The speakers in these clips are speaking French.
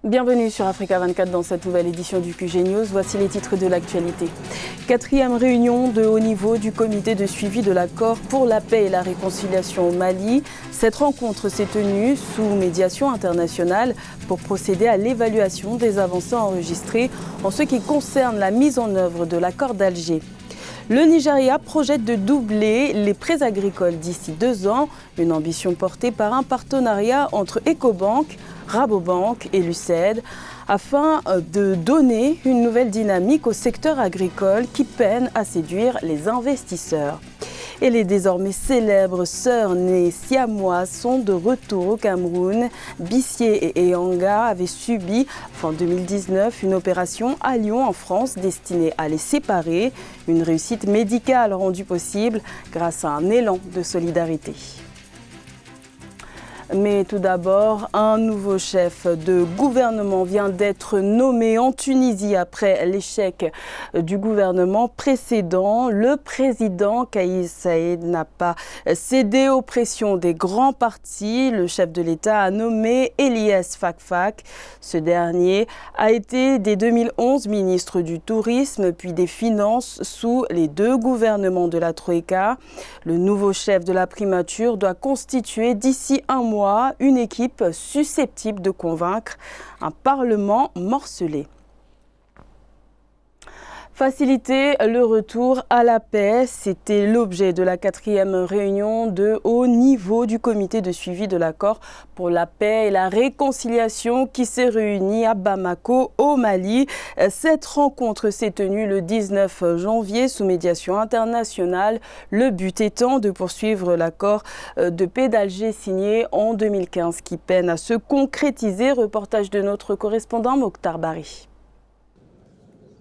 Bienvenue sur Africa 24 dans cette nouvelle édition du QG News. Voici les titres de l'actualité. 4e réunion de haut niveau du comité de suivi de l'accord pour la paix et la réconciliation au Mali. Cette rencontre s'est tenue sous médiation internationale pour procéder à l'évaluation des avancées enregistrées en ce qui concerne la mise en œuvre de l'accord d'Alger. Le Nigeria projette de doubler les prêts agricoles d'ici 2 ans, une ambition portée par un partenariat entre Ecobank, Rabobank et l'UCED, afin de donner une nouvelle dynamique au secteur agricole qui peine à séduire les investisseurs. Et les désormais célèbres sœurs nées siamoises sont de retour au Cameroun. Bissier et Eyanga avaient subi, fin 2019, une opération à Lyon en France destinée à les séparer. Une réussite médicale rendue possible grâce à un élan de solidarité. Mais tout d'abord, un nouveau chef de gouvernement vient d'être nommé en Tunisie après l'échec du gouvernement précédent. Le président Kais Saied n'a pas cédé aux pressions des grands partis. Le chef de l'État a nommé Elias Fakfak. Ce dernier a été dès 2011 ministre du Tourisme puis des Finances sous les 2 gouvernements de la Troïka. Le nouveau chef de la primature doit constituer d'ici 1 mois une équipe susceptible de convaincre un Parlement morcelé. Faciliter le retour à la paix, c'était l'objet de la 4e réunion de haut niveau du comité de suivi de l'accord pour la paix et la réconciliation qui s'est réunie à Bamako, au Mali. Cette rencontre s'est tenue le 19 janvier sous médiation internationale, le but étant de poursuivre l'accord de paix d'Alger signé en 2015 qui peine à se concrétiser. Reportage de notre correspondant Mokhtar Bari.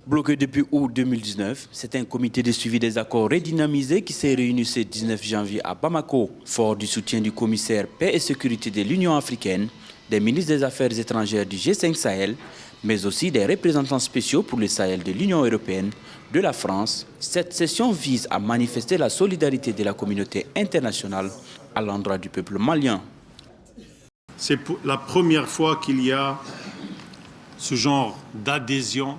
Bloqué depuis août 2019, c'est un comité de suivi des accords redynamisés qui s'est réuni ce 19 janvier à Bamako. Fort du soutien du commissaire paix et sécurité de l'Union africaine, des ministres des Affaires étrangères du G5 Sahel, mais aussi des représentants spéciaux pour le Sahel de l'Union européenne, de la France, cette session vise à manifester la solidarité de la communauté internationale à l'endroit du peuple malien. C'est la première fois qu'il y a ce genre d'adhésion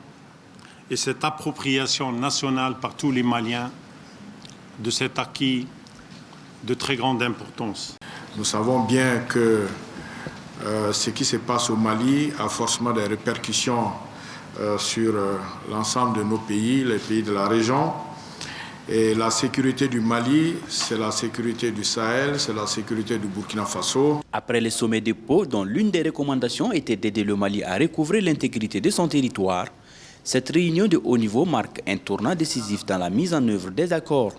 et cette appropriation nationale par tous les Maliens de cet acquis de très grande importance. Nous savons bien que ce qui se passe au Mali a forcément des répercussions sur l'ensemble de nos pays, les pays de la région. Et la sécurité du Mali, c'est la sécurité du Sahel, c'est la sécurité du Burkina Faso. Après le sommet de Pau, dont l'une des recommandations était d'aider le Mali à recouvrer l'intégrité de son territoire, cette réunion de haut niveau marque un tournant décisif dans la mise en œuvre des accords.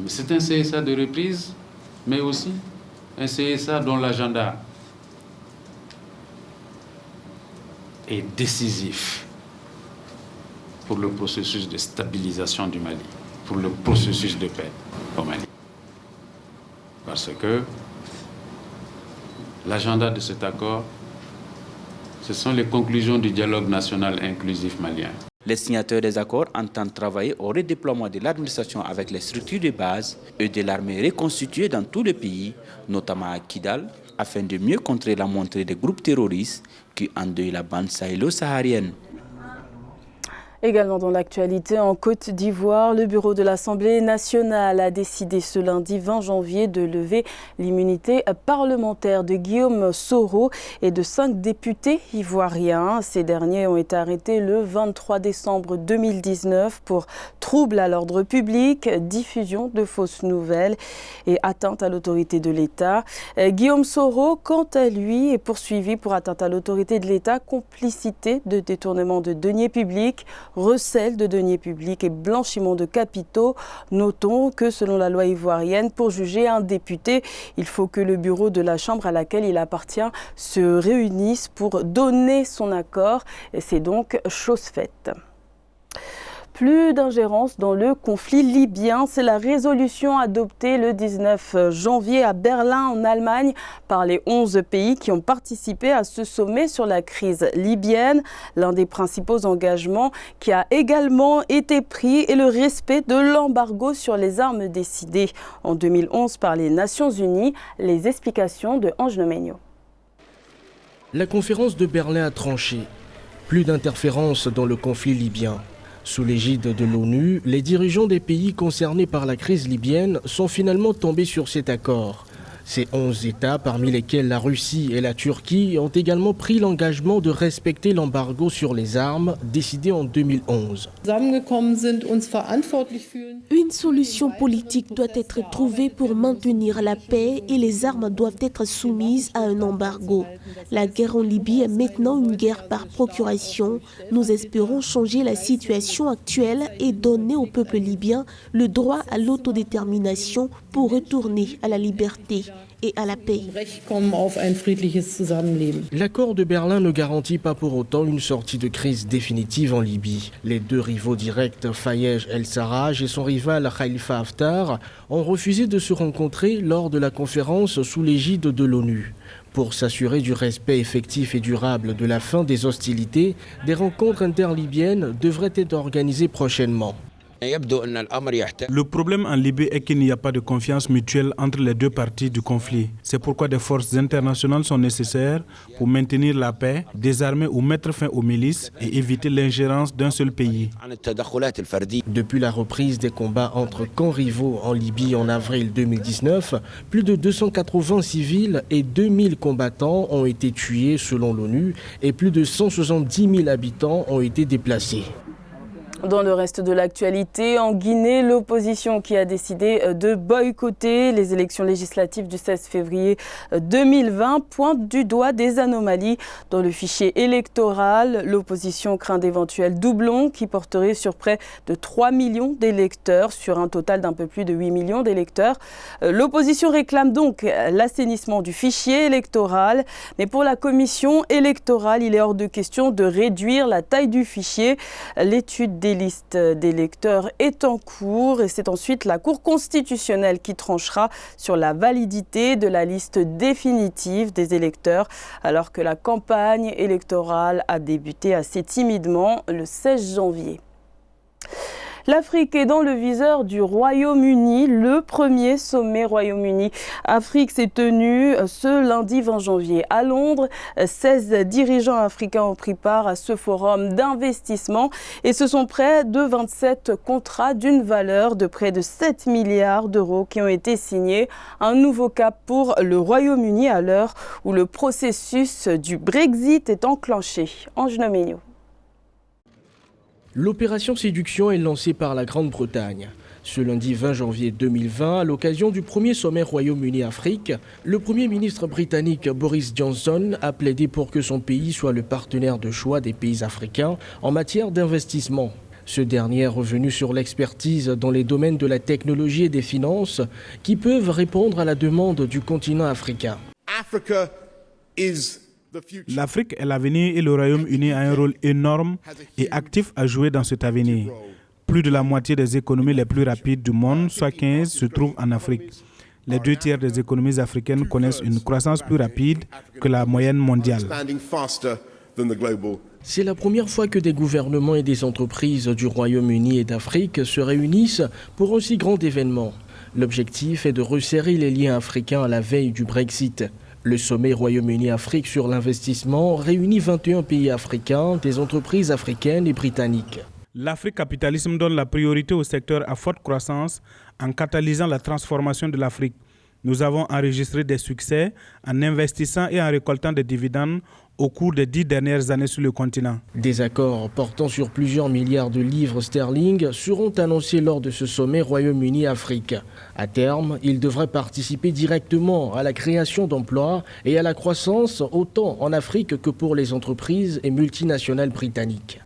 C'est un CSA de reprise, mais aussi un CSA dont l'agenda est décisif pour le processus de stabilisation du Mali, pour le processus de paix au Mali. Parce que l'agenda de cet accord, ce sont les conclusions du dialogue national inclusif malien. Les signataires des accords entendent travailler au redéploiement de l'administration avec les structures de base et de l'armée reconstituée dans tout le pays, notamment à Kidal, afin de mieux contrer la montée des groupes terroristes qui endeuillent la bande sahélo-saharienne. Également dans l'actualité, en Côte d'Ivoire, le bureau de l'Assemblée nationale a décidé ce lundi 20 janvier de lever l'immunité parlementaire de Guillaume Soro et de 5 députés ivoiriens. Ces derniers ont été arrêtés le 23 décembre 2019 pour troubles à l'ordre public, diffusion de fausses nouvelles et atteinte à l'autorité de l'État. Guillaume Soro, quant à lui, est poursuivi pour atteinte à l'autorité de l'État, complicité de détournement de deniers publics, recel de deniers publics et blanchiment de capitaux. Notons que selon la loi ivoirienne, pour juger un député, il faut que le bureau de la Chambre à laquelle il appartient se réunisse pour donner son accord. Et c'est donc chose faite. Plus d'ingérence dans le conflit libyen, c'est la résolution adoptée le 19 janvier à Berlin en Allemagne par les 11 pays qui ont participé à ce sommet sur la crise libyenne. L'un des principaux engagements qui a également été pris est le respect de l'embargo sur les armes décidé en 2011 par les Nations Unies. Les explications de Ange Nomenio. La conférence de Berlin a tranché. Plus d'interférences dans le conflit libyen. Sous l'égide de l'ONU, les dirigeants des pays concernés par la crise libyenne sont finalement tombés sur cet accord. Ces 11 États, parmi lesquels la Russie et la Turquie, ont également pris l'engagement de respecter l'embargo sur les armes décidé en 2011. Une solution politique doit être trouvée pour maintenir la paix et les armes doivent être soumises à un embargo. La guerre en Libye est maintenant une guerre par procuration. Nous espérons changer la situation actuelle et donner au peuple libyen le droit à l'autodétermination pour retourner à la liberté et à la paix. L'accord de Berlin ne garantit pas pour autant une sortie de crise définitive en Libye. Les deux rivaux directs, Fayez el-Sarraj et son rival Khalifa Haftar, ont refusé de se rencontrer lors de la conférence sous l'égide de l'ONU. Pour s'assurer du respect effectif et durable de la fin des hostilités, des rencontres interlibyennes devraient être organisées prochainement. Le problème en Libye est qu'il n'y a pas de confiance mutuelle entre les deux parties du conflit. C'est pourquoi des forces internationales sont nécessaires pour maintenir la paix, désarmer ou mettre fin aux milices et éviter l'ingérence d'un seul pays. Depuis la reprise des combats entre camps rivaux en Libye en avril 2019, plus de 280 civils et 2000 combattants ont été tués selon l'ONU et plus de 170 000 habitants ont été déplacés. Dans le reste de l'actualité, en Guinée, l'opposition qui a décidé de boycotter les élections législatives du 16 février 2020 pointe du doigt des anomalies dans le fichier électoral. L'opposition craint d'éventuels doublons qui porteraient sur près de 3 millions d'électeurs sur un total d'un peu plus de 8 millions d'électeurs. L'opposition réclame donc l'assainissement du fichier électoral. Mais pour la commission électorale, il est hors de question de réduire la taille du fichier. L'étude des listes d'électeurs est en cours et c'est ensuite la Cour constitutionnelle qui tranchera sur la validité de la liste définitive des électeurs alors que la campagne électorale a débuté assez timidement le 16 janvier. L'Afrique est dans le viseur du Royaume-Uni. Le premier sommet Royaume-Uni-Afrique s'est tenu ce lundi 20 janvier à Londres. 16 dirigeants africains ont pris part à ce forum d'investissement et ce sont près de 27 contrats d'une valeur de près de 7 milliards d'euros qui ont été signés. Un nouveau cap pour le Royaume-Uni à l'heure où le processus du Brexit est enclenché. Ange Noménio. L'opération séduction est lancée par la Grande-Bretagne. Ce lundi 20 janvier 2020, à l'occasion du premier sommet Royaume-Uni-Afrique, le Premier ministre britannique Boris Johnson a plaidé pour que son pays soit le partenaire de choix des pays africains en matière d'investissement. Ce dernier est revenu sur l'expertise dans les domaines de la technologie et des finances qui peuvent répondre à la demande du continent africain. L'Afrique est l'avenir et le Royaume-Uni a un rôle énorme et actif à jouer dans cet avenir. Plus de la moitié des économies les plus rapides du monde, soit 15, se trouvent en Afrique. Les 2 tiers des économies africaines connaissent une croissance plus rapide que la moyenne mondiale. C'est la première fois que des gouvernements et des entreprises du Royaume-Uni et d'Afrique se réunissent pour un si grand événement. L'objectif est de resserrer les liens africains à la veille du Brexit. Le sommet Royaume-Uni-Afrique sur l'investissement réunit 21 pays africains, des entreprises africaines et britanniques. L'Afrique capitalisme donne la priorité au secteur à forte croissance en catalysant la transformation de l'Afrique. Nous avons enregistré des succès en investissant et en récoltant des dividendes au cours des 10 dernières années sur le continent. Des accords portant sur plusieurs milliards de livres sterling seront annoncés lors de ce sommet Royaume-Uni-Afrique. À terme, ils devraient participer directement à la création d'emplois et à la croissance autant en Afrique que pour les entreprises et multinationales britanniques.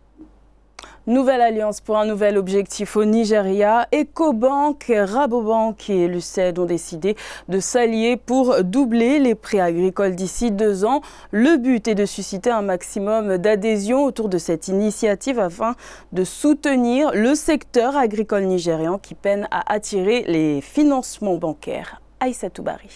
Nouvelle alliance pour un nouvel objectif au Nigeria. Ecobank, Rabobank et l'UCED ont décidé de s'allier pour doubler les prêts agricoles d'ici 2 ans. Le but est de susciter un maximum d'adhésion autour de cette initiative afin de soutenir le secteur agricole nigérian qui peine à attirer les financements bancaires. Aïssatou Bari.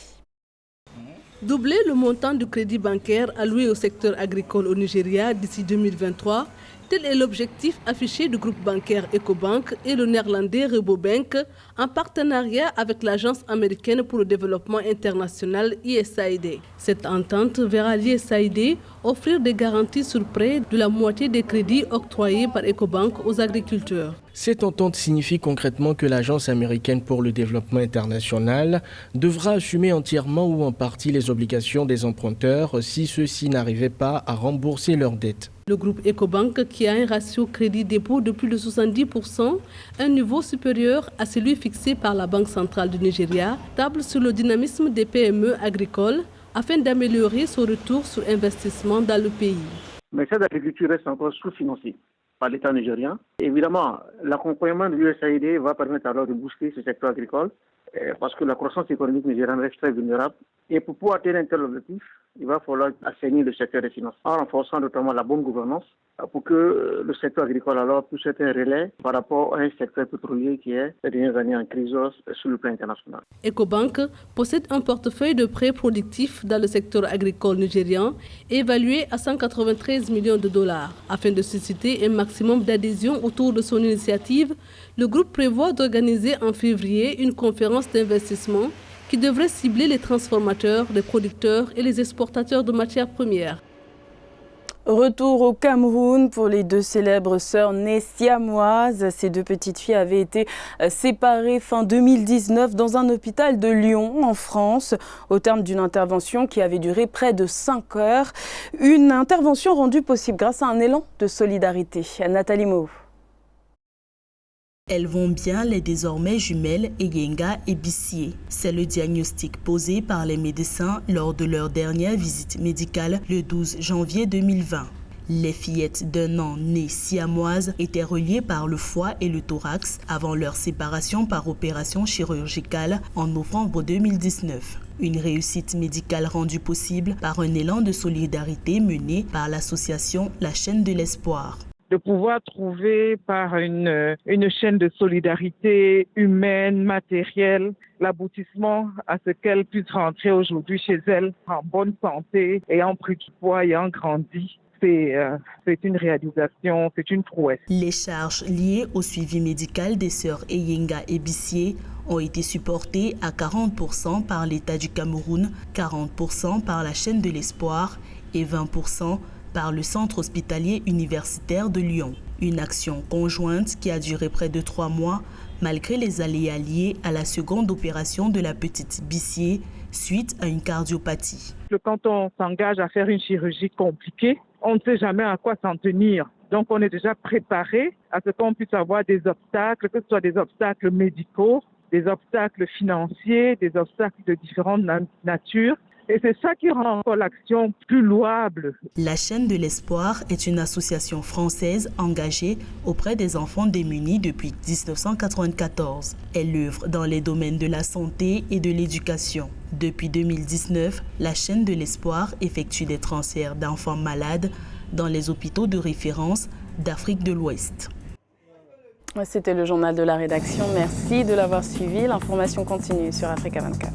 Doubler le montant du crédit bancaire alloué au secteur agricole au Nigeria d'ici 2023, Tel est l'objectif affiché du groupe bancaire Ecobank et le néerlandais Rabobank en partenariat avec l'Agence américaine pour le développement international USAID. Cette entente verra l'USAID offrir des garanties sur près de la moitié des crédits octroyés par Ecobank aux agriculteurs. Cette entente signifie concrètement que l'Agence américaine pour le développement international devra assumer entièrement ou en partie les obligations des emprunteurs si ceux-ci n'arrivaient pas à rembourser leurs dettes. Le groupe Ecobank, qui a un ratio crédit-dépôt de plus de 70%, un niveau supérieur à celui fixé par la Banque centrale du Nigeria, table sur le dynamisme des PME agricoles afin d'améliorer son retour sur investissement dans le pays. Mais cette agriculture reste encore sous-financée par l'État nigérien. Évidemment, l'accompagnement de l'USAID va permettre alors de booster ce secteur agricole parce que la croissance économique nigériane reste très vulnérable. Et pour pouvoir atteindre un tel objectif, il va falloir assainir le secteur des finances en renforçant notamment la bonne gouvernance pour que le secteur agricole alors puisse être un relais par rapport à un secteur pétrolier qui est ces dernières années en crise sur le plan international. Ecobank possède un portefeuille de prêts productifs dans le secteur agricole nigérian évalué à 193 millions de dollars. Afin de susciter un maximum d'adhésion autour de son initiative, le groupe prévoit d'organiser en février une conférence d'investissement qui devrait cibler les transformateurs, les producteurs et les exportateurs de matières premières. Retour au Cameroun pour les deux célèbres sœurs nées siamoises. Ces deux petites filles avaient été séparées fin 2019 dans un hôpital de Lyon, en France, au terme d'une intervention qui avait duré près de 5 heures. Une intervention rendue possible grâce à un élan de solidarité. Nathalie Mo. Elles vont bien, les désormais jumelles Eyenga et Bissié. C'est le diagnostic posé par les médecins lors de leur dernière visite médicale le 12 janvier 2020. Les fillettes d'1 an nées siamoises étaient reliées par le foie et le thorax avant leur séparation par opération chirurgicale en novembre 2019. Une réussite médicale rendue possible par un élan de solidarité mené par l'association La Chaîne de l'Espoir. De pouvoir trouver par une chaîne de solidarité humaine, matérielle, l'aboutissement à ce qu'elles puissent rentrer aujourd'hui chez elles en bonne santé, ayant pris du poids, ayant grandi. C'est une réalisation, c'est une prouesse. Les charges liées au suivi médical des sœurs Eyenga et Bissié ont été supportées à 40% par l'État du Cameroun, 40% par la Chaîne de l'Espoir et 20% par le Centre hospitalier universitaire de Lyon. Une action conjointe qui a duré près de 3 mois, malgré les aléas liés à la seconde opération de la petite Bissié suite à une cardiopathie. Quand on s'engage à faire une chirurgie compliquée, on ne sait jamais à quoi s'en tenir. Donc on est déjà préparé à ce qu'on puisse avoir des obstacles, que ce soit des obstacles médicaux, des obstacles financiers, des obstacles de différentes natures. Et c'est ça qui rend encore l'action plus louable. La Chaîne de l'Espoir est une association française engagée auprès des enfants démunis depuis 1994. Elle œuvre dans les domaines de la santé et de l'éducation. Depuis 2019, la Chaîne de l'Espoir effectue des transferts d'enfants malades dans les hôpitaux de référence d'Afrique de l'Ouest. C'était le journal de la rédaction. Merci de l'avoir suivi. L'information continue sur Africa 24.